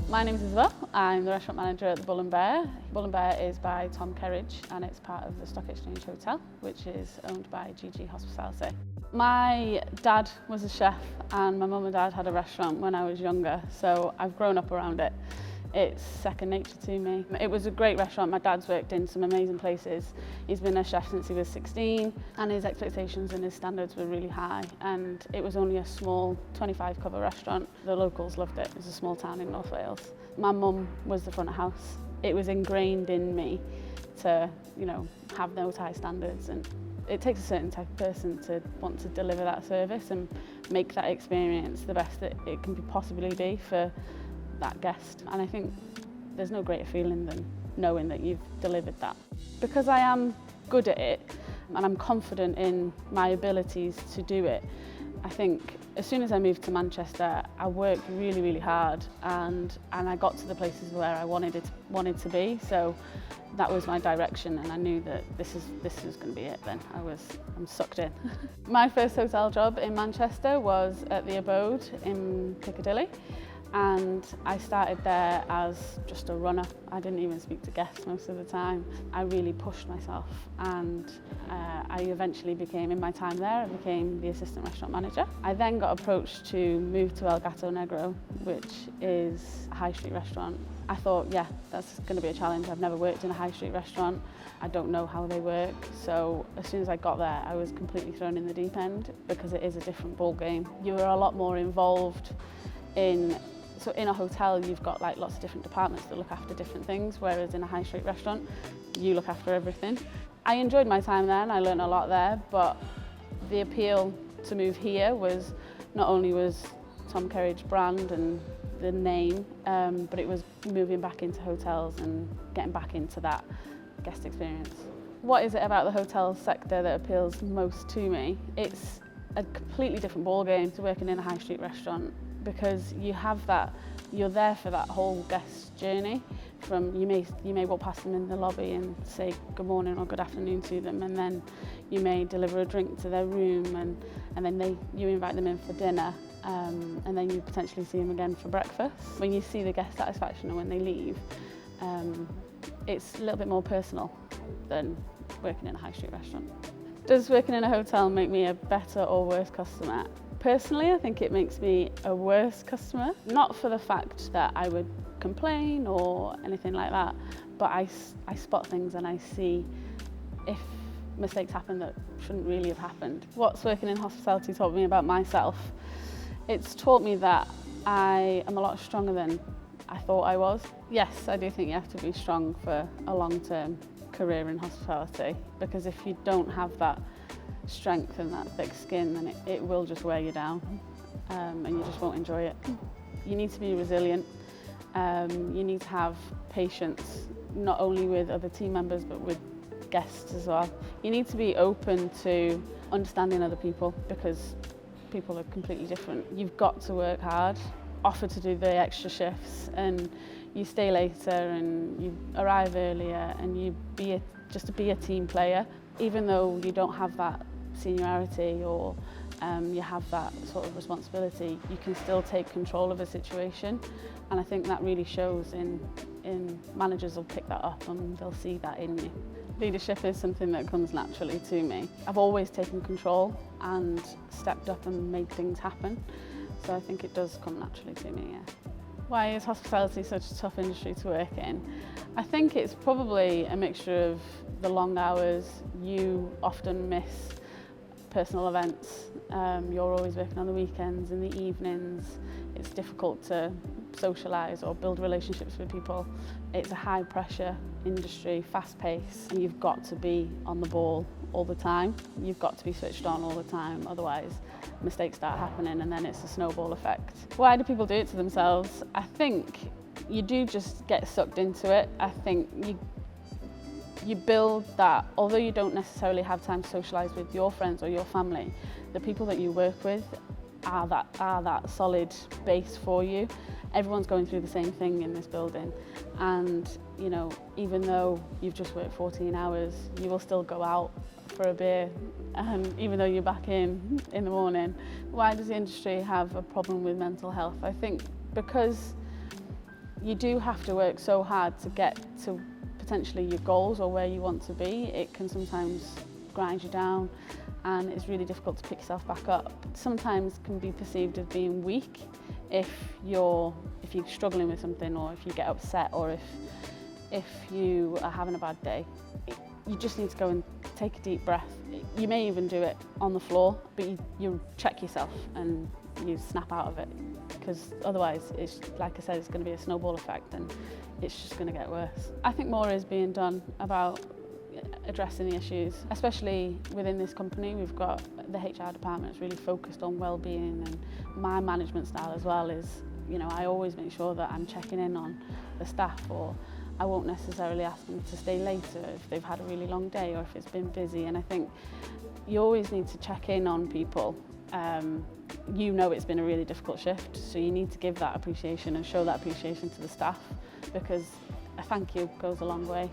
My name is Isobel. I'm the restaurant manager at the Bull and Bear. Bull and Bear is by Kerridge and it's part of the Stock Exchange Hotel, which is owned by GG Hospitality. My dad was a chef and my mum and dad had a restaurant when I was younger, so I've grown up around it. It's second nature to me. It was a great restaurant. My dad's worked in some amazing places. He's been a chef since he was 16 and his expectations and his standards were really high, and it was only a small 25 cover restaurant. The locals loved it. It was a small town in North Wales. My mum was the front of house. It was ingrained in me to, have those high standards, and it takes a certain type of person to want to deliver that service and make that experience the best that it can possibly be for that guest. And I think there's no greater feeling than knowing that you've delivered that. Because I am good at it and I'm confident in my abilities to do it, I think as soon as I moved to Manchester, I worked really, really hard and I got to the places where I wanted to be. So that was my direction, and I knew that this was going to be it then. I'm sucked in. My first hotel job in Manchester was at the Abode in Piccadilly. And I started there as just a runner. I didn't even speak to guests most of the time. I really pushed myself, and I eventually became, in my time there, I became the assistant restaurant manager. I then got approached to move to El Gato Negro, which is a high street restaurant. I thought, yeah, that's going to be a challenge. I've never worked in a high street restaurant. I don't know how they work. So as soon as I got there, I was completely thrown in the deep end because it is a different ball game. You are a lot more involved So in a hotel, you've got lots of different departments that look after different things, whereas in a high street restaurant, you look after everything. I enjoyed my time there and I learned a lot there, but the appeal to move here was not only was Tom Kerridge brand and the name, but it was moving back into hotels and getting back into that guest experience. What is it about the hotel sector that appeals most to me? It's a completely different ballgame to working in a high street restaurant, because you're there for that whole guest journey. From you may walk past them in the lobby and say good morning or good afternoon to them, and then you may deliver a drink to their room, and then you invite them in for dinner, and then you potentially see them again for breakfast. When you see the guest satisfaction and when they leave, it's a little bit more personal than working in a high street restaurant. Does working in a hotel make me a better or worse customer? Personally, I think it makes me a worse customer, not for the fact that I would complain or anything like that, but I spot things and I see if mistakes happen that shouldn't really have happened. What's working in hospitality taught me about myself? It's taught me that I am a lot stronger than I thought I was. Yes, I do think you have to be strong for a long-term career in hospitality, because if you don't have that strength and that thick skin, then it will just wear you down, and you just won't enjoy it. You need to be resilient. You need to have patience, not only with other team members but with guests as well. You need to be open to understanding other people, because people are completely different. You've got to work hard, offer to do the extra shifts, and you stay later and you arrive earlier, and you just be a team player. Even though you don't have that seniority or you have that sort of responsibility, you can still take control of a situation, and I think that really shows in managers will pick that up and they'll see that in you. Leadership is something that comes naturally to me. I've always taken control and stepped up and made things happen, so I think it does come naturally to me, yeah. Why is hospitality such a tough industry to work in? I think it's probably a mixture of the long hours. You often miss personal events. You're always working on the weekends, in the evenings. It's difficult to socialise or build relationships with people. It's a high pressure industry, fast paced, and you've got to be on the ball all the time. You've got to be switched on all the time, otherwise mistakes start happening and then it's a snowball effect. Why do people do it to themselves? I think you do just get sucked into it. I think you build that, although you don't necessarily have time to socialise with your friends or your family, the people that you work with are that solid base for you. Everyone's going through the same thing in this building, and even though you've just worked 14 hours, you will still go out for a beer, even though you're back in the morning. Why does the industry have a problem with mental health? I think because You do have to work so hard to get to potentially your goals or where you want to be. It can sometimes grind you down and it's really difficult to pick yourself back up. Sometimes can be perceived as being weak if you're struggling with something, or if you get upset, or if you are having a bad day. You just need to go and take a deep breath. You may even do it on the floor, but you check yourself and you snap out of it, because otherwise, it's, like I said, it's going to be a snowball effect and it's just going to get worse. I think more is being done about addressing the issues, especially within this company. We've got the HR department is really focused on well-being, and my management style as well is, you know, I always make sure that I'm checking in on the staff, or I won't necessarily ask them to stay later if they've had a really long day or if it's been busy. And I think you always need to check in on people. You know it's been a really difficult shift, so you need to give that appreciation and show that appreciation to the staff, because a thank you goes a long way.